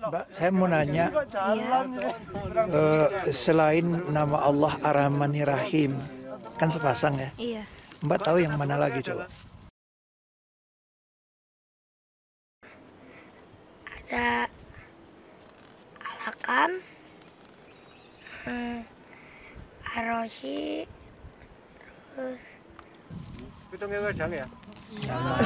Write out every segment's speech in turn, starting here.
Mbak, saya mau nanya, Iya, selain nama Allah Ar-Rahmani Rahim, kan sepasang ya. iya. Mbak tahu yang mana lagi coba? Ada Alakam, Aroshi, terus Pitungnya wedang ya? Nah,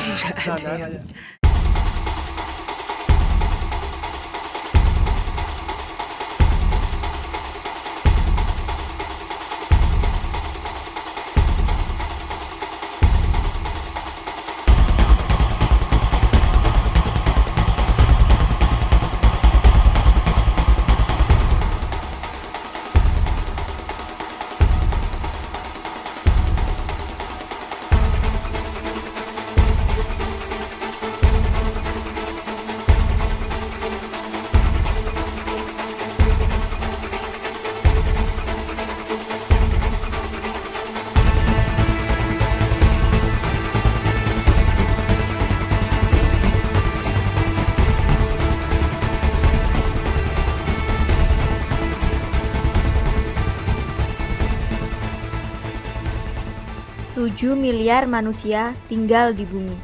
Tujuh miliar manusia tinggal di bumi.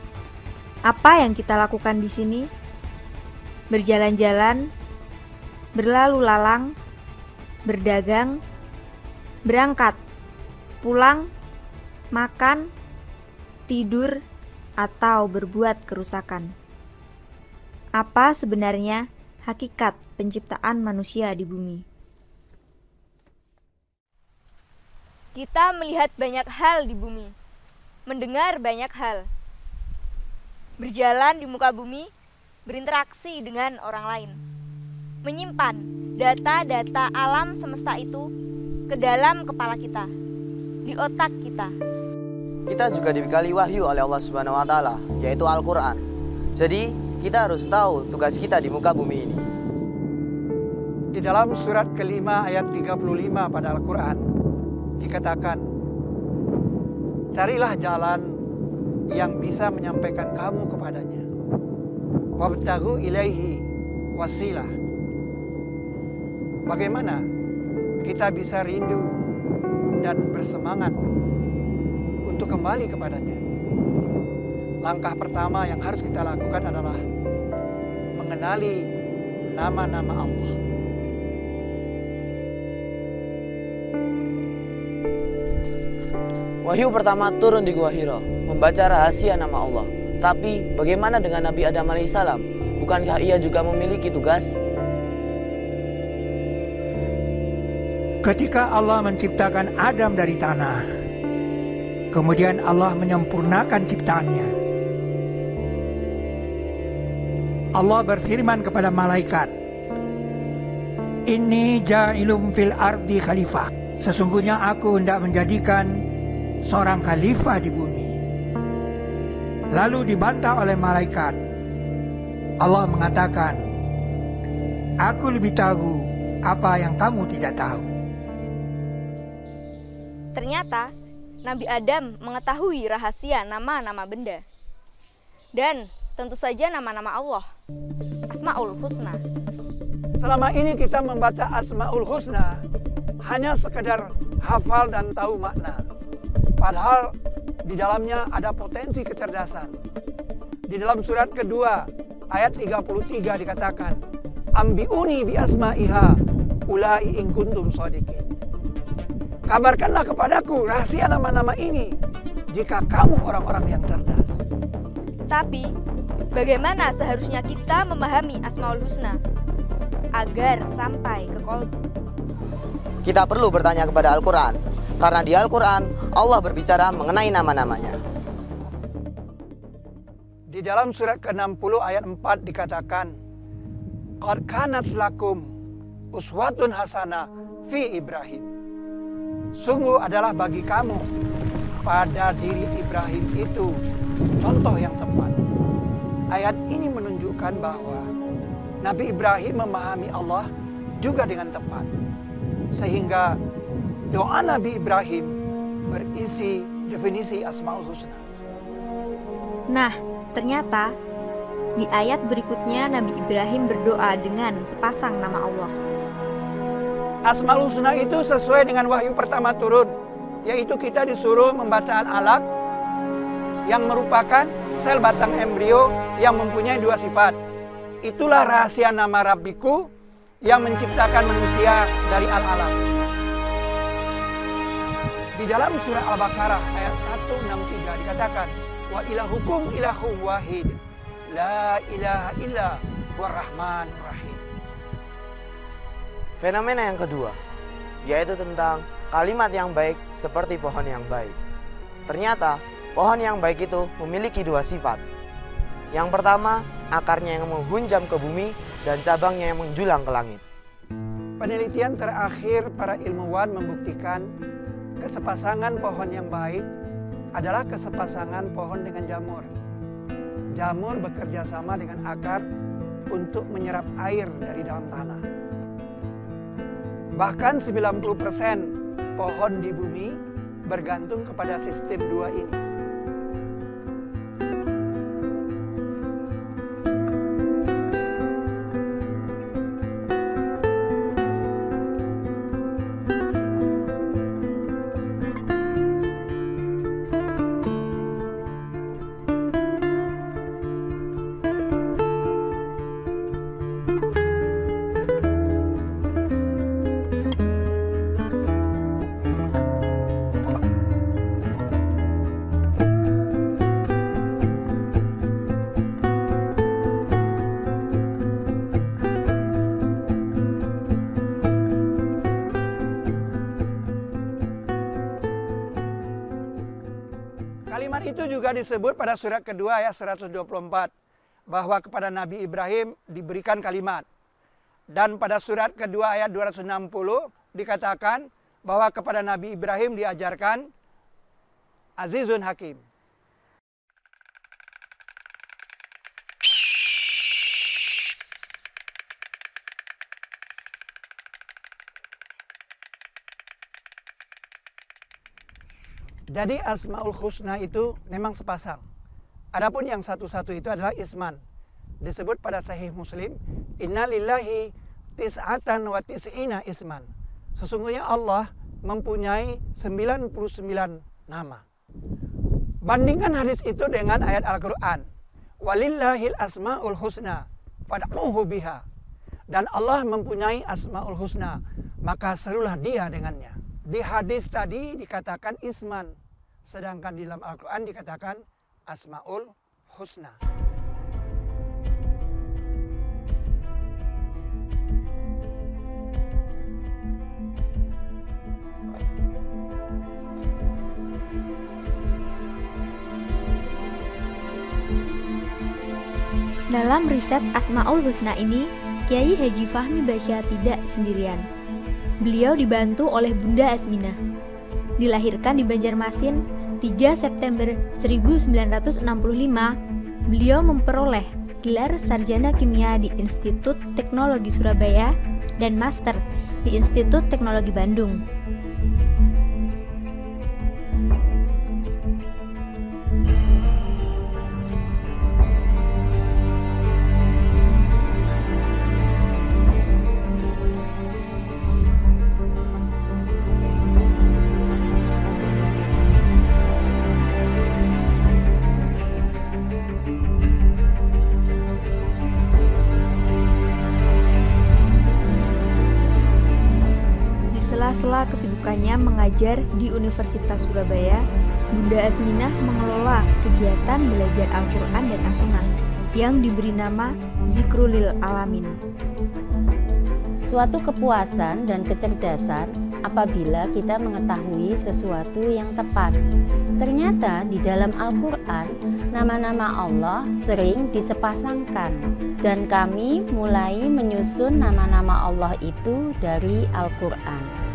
Apa yang kita lakukan di sini? Berjalan-jalan, berlalu lalang, berdagang, berangkat, pulang, makan, tidur, atau berbuat kerusakan. Apa sebenarnya hakikat penciptaan manusia di bumi? Kita melihat banyak hal di bumi, mendengar banyak hal, berjalan di muka bumi, berinteraksi dengan orang lain, menyimpan data-data alam semesta itu ke dalam kepala kita, di otak kita. Kita juga dibekali wahyu oleh Allah Subhanahu wa taala, yaitu Al-Qur'an. Jadi, kita harus tahu tugas kita di muka bumi ini. di dalam surat kelima ayat 35 pada Al-Quran dikatakan, carilah jalan yang bisa menyampaikan kamu kepadanya. Wabtaghu ilaihi wasilah. Bagaimana kita bisa rindu dan bersemangat untuk kembali kepadanya? Langkah pertama yang harus kita lakukan adalah mengenali nama-nama Allah. Wahyu pertama turun di Gua Hira, membaca rahasia nama Allah. Tapi bagaimana dengan Nabi Adam alaihissalam? Bukankah ia juga memiliki tugas? Ketika Allah menciptakan Adam dari tanah, kemudian Allah menyempurnakan ciptaannya. Allah berfirman kepada malaikat, "Inni ja'ilum fil ardi khalifah." Sesungguhnya aku hendak menjadikan seorang khalifah di bumi. Lalu dibantah oleh malaikat. Allah mengatakan, "Aku lebih tahu apa yang kamu tidak tahu." Ternyata Nabi Adam mengetahui rahasia nama-nama benda. Dan tentu saja nama-nama Allah, Asmaul Husna. Selama ini kita membaca Asmaul Husna hanya sekedar hafal dan tahu makna. Padahal di dalamnya ada potensi kecerdasan. Di dalam surat kedua ayat 33 dikatakan, "Ambiuni bi asma'iha ulai in kuntum shadiqin." Kabarkanlah kepadaku rahasia nama-nama ini jika kamu orang-orang yang cerdas. Tapi bagaimana seharusnya kita memahami Asmaul Husna agar sampai ke qalbu? Kita perlu bertanya kepada Al-Quran, karena di Al-Quran Allah berbicara mengenai nama-namanya. Di dalam surat ke-60 ayat 4 dikatakan, "Qad kanat lakum uswatun hasanah fi Ibrahim." Sungguh adalah bagi kamu pada diri Ibrahim itu contoh yang tepat. Ayat ini menunjukkan bahwa Nabi Ibrahim memahami Allah juga dengan tepat. Sehingga doa Nabi Ibrahim berisi definisi Asmaul Husna. Nah, ternyata Di ayat berikutnya Nabi Ibrahim berdoa dengan sepasang nama Allah. Asmaul Husna itu sesuai dengan wahyu pertama turun, yaitu kita disuruh membaca al-alaq yang merupakan sel batang embrio yang mempunyai dua sifat. Itulah rahasia nama Rabbiku yang menciptakan manusia dari al-alaq. Di dalam surah Al-Baqarah ayat 163 dikatakan, wa ilahukum ilahun wahid, la ilaha illa warrahmanur rahim. Fenomena yang kedua, yaitu tentang kalimat yang baik seperti pohon yang baik. Ternyata, pohon yang baik itu memiliki dua sifat. Yang pertama, akarnya yang menghunjam ke bumi dan cabangnya yang menjulang ke langit. Penelitian terakhir para ilmuwan membuktikan kesepasangan pohon yang baik adalah kesepasangan pohon dengan jamur. Jamur bekerja sama dengan akar untuk menyerap air dari dalam tanah. Bahkan 90% pohon di bumi bergantung kepada sistem dua ini. Kalimat itu juga disebut pada surat kedua ayat 124 bahwa kepada Nabi Ibrahim diberikan kalimat. Dan pada surat kedua ayat 260 dikatakan bahwa kepada Nabi Ibrahim diajarkan Azizun Hakim. Jadi Asmaul Husna itu memang sepasang. Adapun yang satu-satu itu adalah isman. Disebut pada Sahih Muslim, Inna lillahi tis'atan wa tis'ina isman. Sesungguhnya Allah mempunyai 99 nama. Bandingkan hadis itu dengan ayat Al-Quran. Walillahil asma'ul husna fad'uhu biha. Dan Allah mempunyai asma'ul husna, maka serulah dia dengannya. Di hadis tadi dikatakan isman, sedangkan di dalam Al-Quran dikatakan Asmaul Husna. Dalam riset Asmaul Husna ini, Kiai Haji Fahmi Basya tidak sendirian. Beliau dibantu oleh Bunda Asminah. Dilahirkan di Banjarmasin 3 September 1965, beliau memperoleh gelar sarjana kimia di Institut Teknologi Surabaya dan master di Institut Teknologi Bandung. Sela-sela kesibukannya mengajar di Universitas Surabaya, Bunda Asminah mengelola kegiatan belajar Al-Quran dan As-Sunnah yang diberi nama Zikrulil Alamin. Suatu kepuasan dan kecerdasan apabila kita mengetahui sesuatu yang tepat. Ternyata di dalam Al-Quran, nama-nama Allah sering disepasangkan. Dan kami mulai menyusun nama-nama Allah itu dari Al-Quran.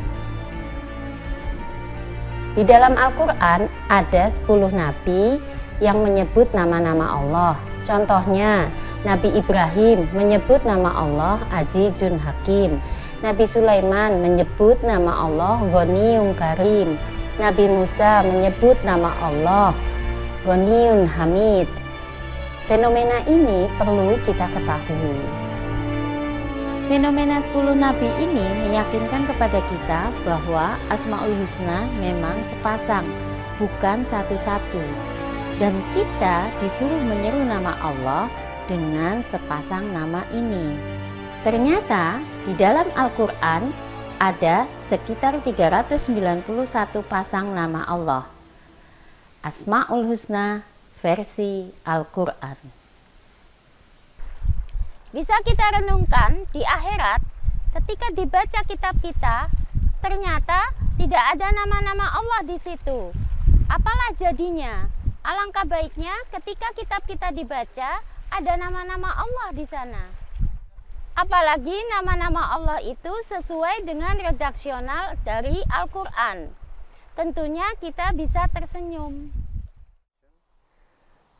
Di dalam Al-Quran ada 10 nabi yang menyebut nama-nama Allah. Contohnya, Nabi Ibrahim menyebut nama Allah Azizun Hakim. Nabi Sulaiman menyebut nama Allah Ghaniyun Karim. Nabi Musa menyebut nama Allah Ghaniyun Hamid. Fenomena ini perlu kita ketahui. Fenomena 10 nabi ini meyakinkan kepada kita bahwa Asmaul Husna memang sepasang, bukan satu-satu. Dan kita disuruh menyeru nama Allah dengan sepasang nama ini. Ternyata di dalam Al-Quran ada sekitar 391 pasang nama Allah. Asmaul Husna versi Al-Quran. Bisa kita renungkan di akhirat ketika dibaca kitab kita, ternyata tidak ada nama-nama Allah di situ. Apalah jadinya? Alangkah baiknya ketika kitab kita dibaca ada nama-nama Allah di sana. Apalagi nama-nama Allah itu sesuai dengan redaksional dari Al-Quran. Tentunya kita bisa tersenyum.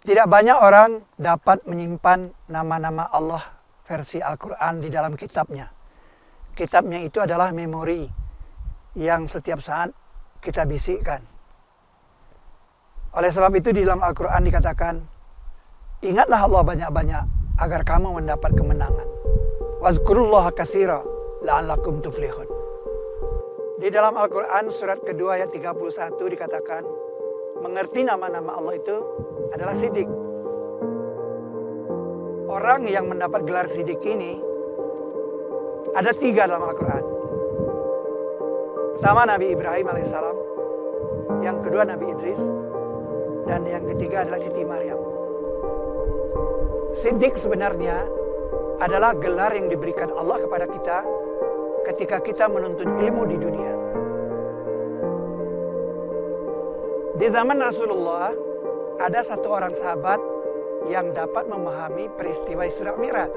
Tidak banyak orang dapat menyimpan nama-nama Allah versi Al-Quran di dalam kitabnya. Kitabnya itu adalah memori yang setiap saat kita bisikkan. Oleh sebab itu di dalam Al-Quran dikatakan, ingatlah Allah banyak-banyak agar kamu mendapat kemenangan. Wazkurullaha katsira la'allakum tuflihun. Di dalam Al-Quran surat kedua ayat 31 dikatakan, mengerti nama-nama Allah itu adalah sidik. Orang yang mendapat gelar sidik ini ada 3 dalam Al-Quran. Pertama Nabi Ibrahim alaihissalam, yang kedua Nabi Idris, dan yang ketiga adalah Siti Maryam. Siddiq sebenarnya adalah gelar yang diberikan Allah kepada kita ketika kita menuntut ilmu di dunia. Di zaman Rasulullah ada satu orang sahabat yang dapat memahami peristiwa Isra Mi'raj,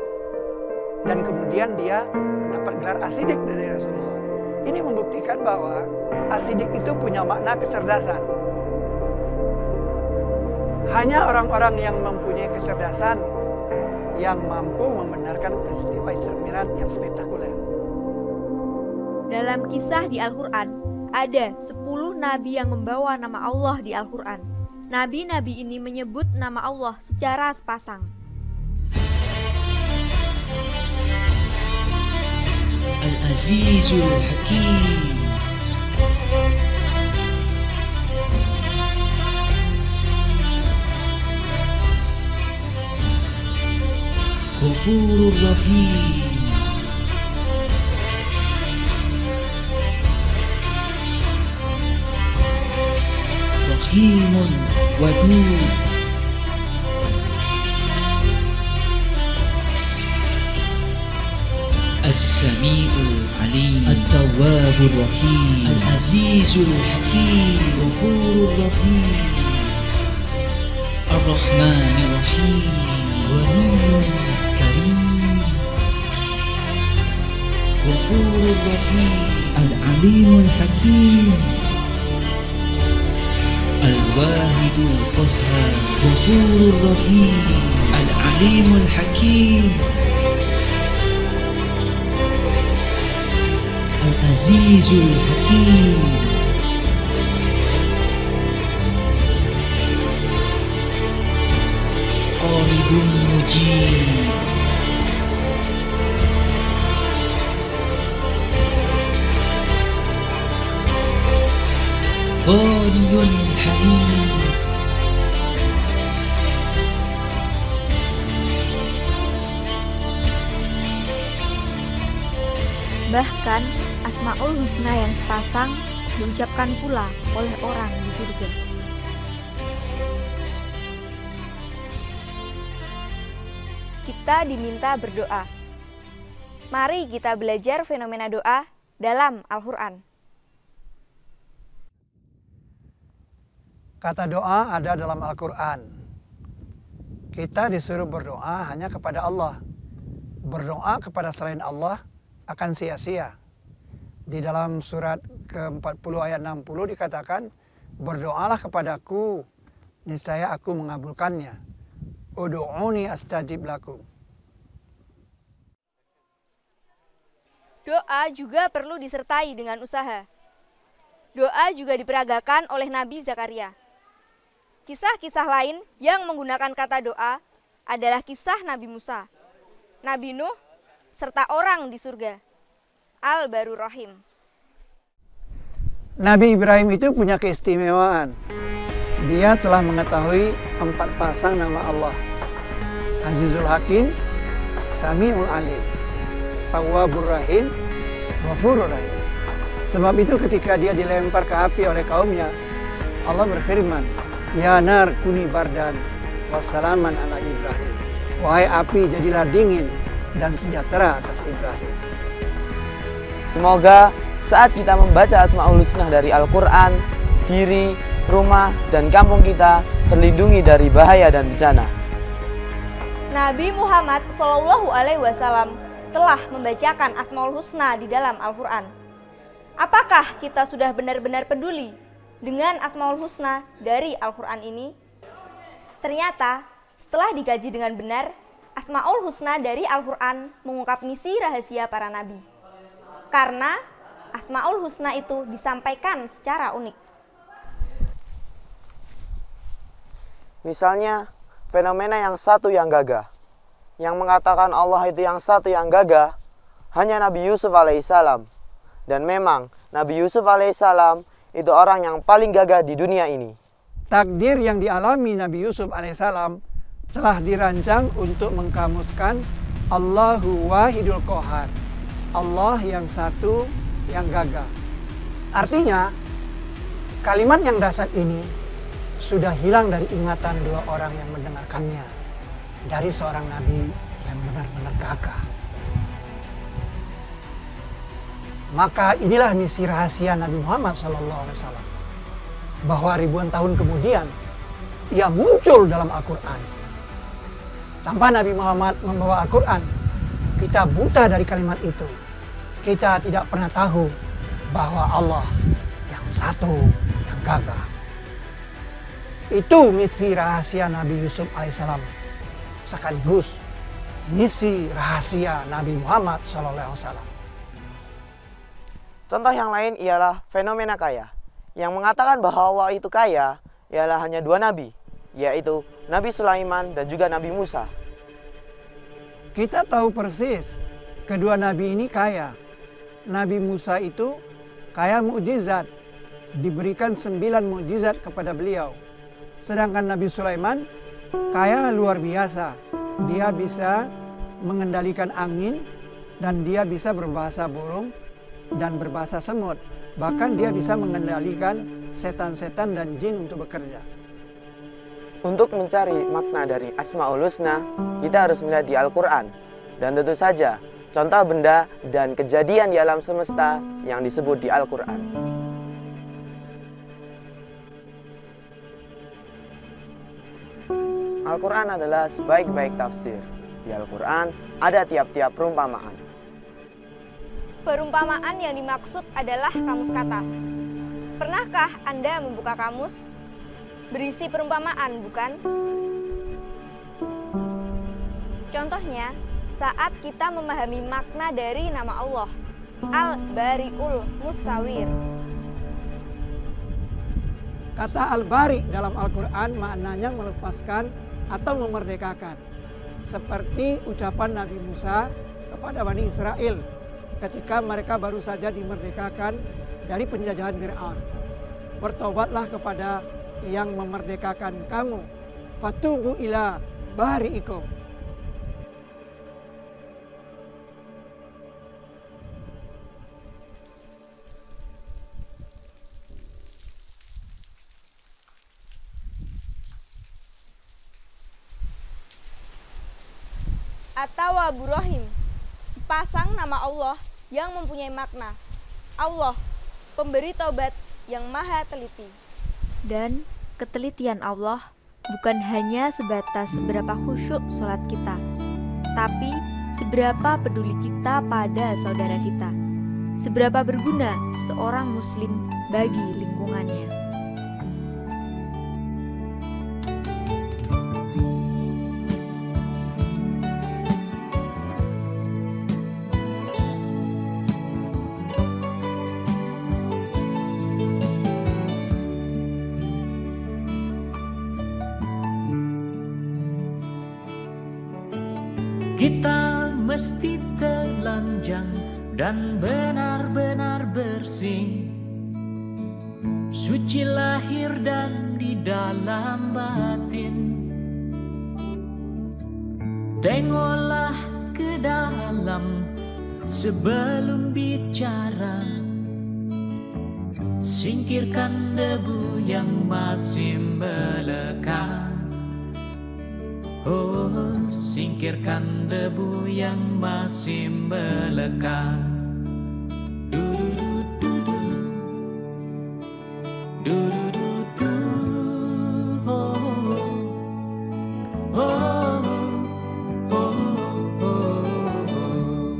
dan kemudian dia mendapat gelar As-Siddiq dari Rasulullah. Ini membuktikan bahwa As-Siddiq itu punya makna kecerdasan. Hanya orang-orang yang mempunyai kecerdasan yang mampu membenarkan peristiwa Isra Mi'raj yang spektakuler. Dalam kisah di Al-Quran, ada 10 nabi yang membawa nama Allah di Al-Quran. Nabi-nabi ini menyebut nama Allah secara sepasang. Al-Azizul Hakim, Ghafurur Rahim, Rahimun Wadud, As-Sami'ul Alim, At-Tawwabur Rahim, Al-Azizul Hakim, Ghafurur Rahim, Ar-Rahmanir Rahim, Ghaniyyun Karim, Ghafurur Rahim, Al-Alimul Hakim, Al-Wahidul Qahhar, Ghafurur Rahim, Al-Alimul Hakim, Al-Azizul Hakim, Qaribun Mujib, Ghaniyun Hamid. Bahkan Asmaul Husna yang sepasang diucapkan pula oleh orang di surga. Kita diminta berdoa. Mari kita belajar fenomena doa dalam Al-Quran. Kata doa ada dalam Al-Quran. Kita disuruh berdoa hanya kepada Allah. Berdoa kepada selain Allah akan sia-sia. Di dalam surat ke-40 ayat 60 dikatakan, berdoalah kepadaku, niscaya aku mengabulkannya. Ud'uni astajib lakum. Doa juga perlu disertai dengan usaha. Doa juga diperagakan oleh Nabi Zakaria. Kisah-kisah lain yang menggunakan kata doa adalah kisah Nabi Musa, Nabi Nuh, serta orang di surga. Al-Barur Rahim. Nabi Ibrahim itu punya keistimewaan. Dia telah mengetahui 4 pasang nama Allah. Azizul Hakim, Sami'ul Alim, Tawwabur Rahim, Ghafurur Rahim. Sebab itu ketika dia dilempar ke api oleh kaumnya, Allah berfirman, Ya nar kuni bardan wassalaman ala Ibrahim. Wahai api, jadilah dingin dan sejahtera atas Ibrahim. Semoga saat kita membaca Asmaul Husna dari Al-Quran, diri, rumah, dan kampung kita terlindungi dari bahaya dan bencana. Nabi Muhammad SAW telah membacakan Asmaul Husna di dalam Al-Quran. Apakah kita sudah benar-benar peduli dengan Asmaul Husna dari Al-Quran ini? Ternyata setelah dikaji dengan benar, Asmaul Husna dari Al-Quran mengungkap misi rahasia para nabi. Karena Asmaul Husna itu disampaikan secara unik. Misalnya, fenomena yang satu yang gagah. Yang mengatakan Allah itu yang satu yang gagah, hanya Nabi Yusuf alaihissalam. Dan memang, Nabi Yusuf alaihissalam itu orang yang paling gagah di dunia ini. Takdir yang dialami Nabi Yusuf alaihissalam telah dirancang untuk mengkamuskan Allahu Wahidul Qahar. Allah yang satu, yang gagah. Artinya, kalimat yang dahsyat ini sudah hilang dari ingatan 2 orang yang mendengarkannya dari seorang nabi yang benar-benar gagah. Maka inilah misi rahasia Nabi Muhammad SAW. Bahwa ribuan tahun kemudian, ia muncul dalam Al-Quran. Tanpa Nabi Muhammad membawa Al-Quran, kita buta dari kalimat itu. Kita tidak pernah tahu bahwa Allah yang satu, yang gagah. Itu misi rahasia Nabi Yusuf alaihissalam. Sekaligus misi rahasia Nabi Muhammad SAW. Contoh yang lain ialah fenomena kaya. Yang mengatakan bahwa Allah itu kaya ialah hanya 2 nabi, yaitu Nabi Sulaiman dan juga Nabi Musa. Kita tahu persis kedua nabi ini kaya. Nabi Musa itu kaya mukjizat, diberikan 9 mukjizat kepada beliau. Sedangkan Nabi Sulaiman kaya luar biasa. Dia bisa mengendalikan angin dan dia bisa berbahasa burung dan berbahasa semut. Bahkan dia bisa mengendalikan setan-setan dan jin untuk bekerja. Untuk mencari makna dari Asmaul Husna, kita harus melihat di Al-Quran. Dan tentu saja, contoh benda dan kejadian di alam semesta yang disebut di Al-Quran. Al-Quran adalah sebaik-baik tafsir. Di Al-Quran ada tiap-tiap perumpamaan. Perumpamaan yang dimaksud adalah kamus kata. Pernahkah Anda membuka kamus? Berisi perumpamaan, bukan? Contohnya, saat kita memahami makna dari nama Allah, Al-Bari'ul Musawwir. Kata Al-Bari dalam Al-Quran maknanya melepaskan atau memerdekakan. Seperti ucapan Nabi Musa kepada Bani Israel ketika mereka baru saja dimerdekakan dari penjajahan Fir'aun. Bertobatlah kepada yang memerdekakan kamu. Fatubu ila bari'ikum. At-Tawwabur Rahim, sepasang nama Allah yang mempunyai makna. Allah, pemberi taubat yang maha teliti. Dan ketelitian Allah bukan hanya sebatas seberapa khusyuk sholat kita, tapi seberapa peduli kita pada saudara kita, seberapa berguna seorang muslim bagi lingkungannya. Kita mesti telanjang dan benar-benar bersih, suci lahir dan di dalam batin. Tengoklah ke dalam sebelum bicara, singkirkan debu yang masih melekat. Oh, singkirkan debu yang masih melekat. Du-du-du-du-du. Du-du-du-du. Oh, oh, oh, oh, oh.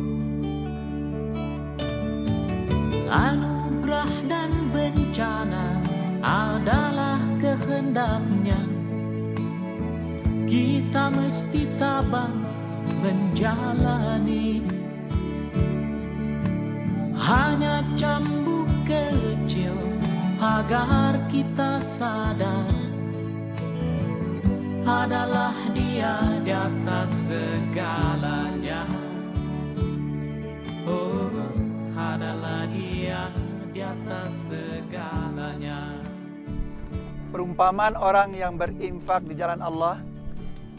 Anugerah dan bencana adalah kehendaknya. Kita mesti tabah menjalani. Hanya cambuk kecil agar kita sadar, adalah Dia di atas segalanya. Oh, adalah Dia di atas segalanya. Perumpamaan orang yang berinfak di jalan Allah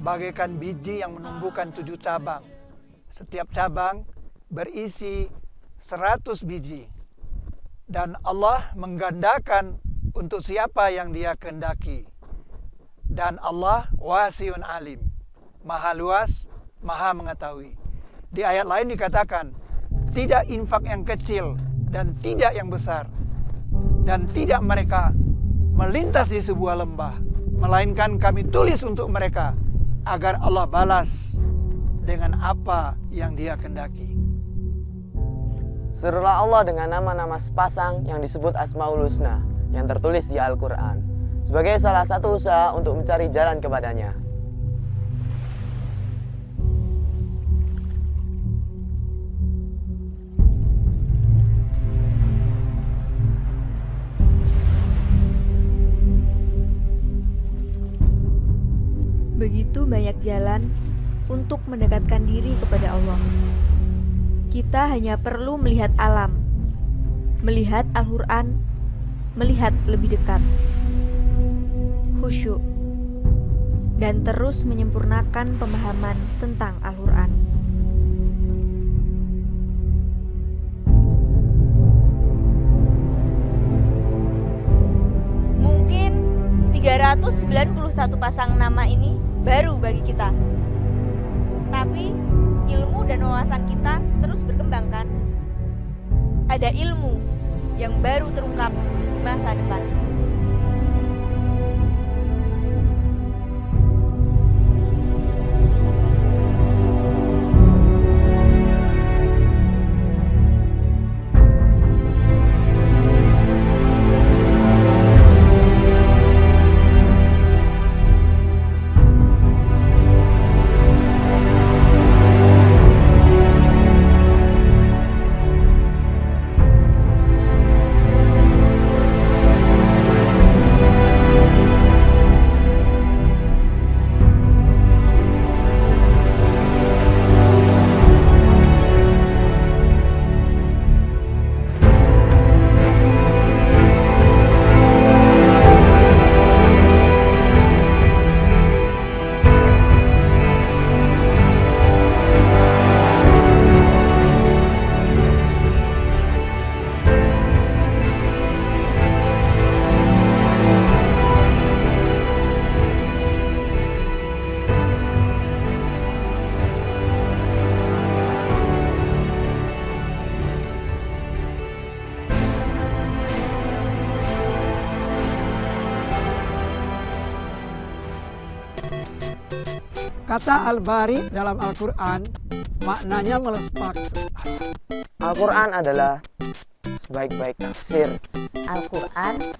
bagaikan biji yang menumbuhkan 7 cabang. Setiap cabang berisi 100 biji. Dan Allah menggandakan untuk siapa yang Dia kehendaki. Dan Allah wasiun alim, maha luas, maha mengetahui. Di ayat lain dikatakan, tidak infak yang kecil dan tidak yang besar. Dan tidak mereka melintas di sebuah lembah, melainkan kami tulis untuk mereka, agar Allah balas dengan apa yang Dia kehendaki. Serulah Allah dengan nama-nama sepasang yang disebut Asmaul Husna yang tertulis di Al-Quran sebagai salah satu usaha untuk mencari jalan kepadanya. Begitu banyak jalan untuk mendekatkan diri kepada Allah. Kita hanya perlu melihat alam, melihat Al-Quran, melihat lebih dekat, khusyuk, dan terus menyempurnakan pemahaman tentang Al-Quran. Mungkin 391 pasang nama ini baru bagi kita. Tapi ilmu dan wawasan kita terus berkembang kan? Ada ilmu yang baru terungkap di masa depan. Kata Al-Bari dalam Al-Quran maknanya melepas. Al-Quran adalah sebaik-baik tafsir. Al-Quran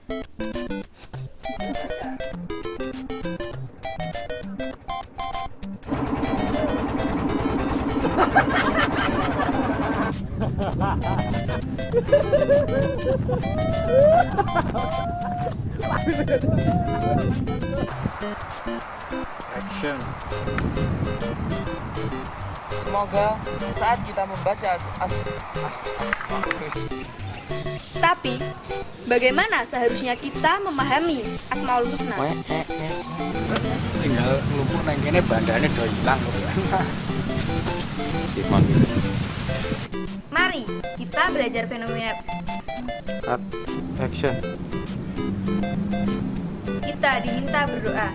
Action. Semoga saat kita membaca Tapi, bagaimana seharusnya kita memahami Asmaul Husna? Tinggal ngelumpuk nang kene bandane do ilang. Sifat itu. Mari kita belajar fenomena. Action. Kita diminta berdoa.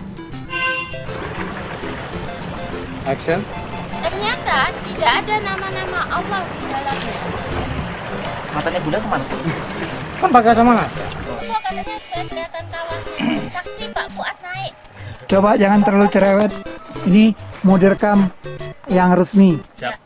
Action. Ternyata tidak ada nama-nama Allah di dalamnya. Matanya Bunda kemana sih? Kan pakai sama lah. Kok katanya sudah kelihatan kawannya. Saksi Pak Fuad naik. Coba jangan terlalu cerewet. Ini mau direkam yang resmi. Siap.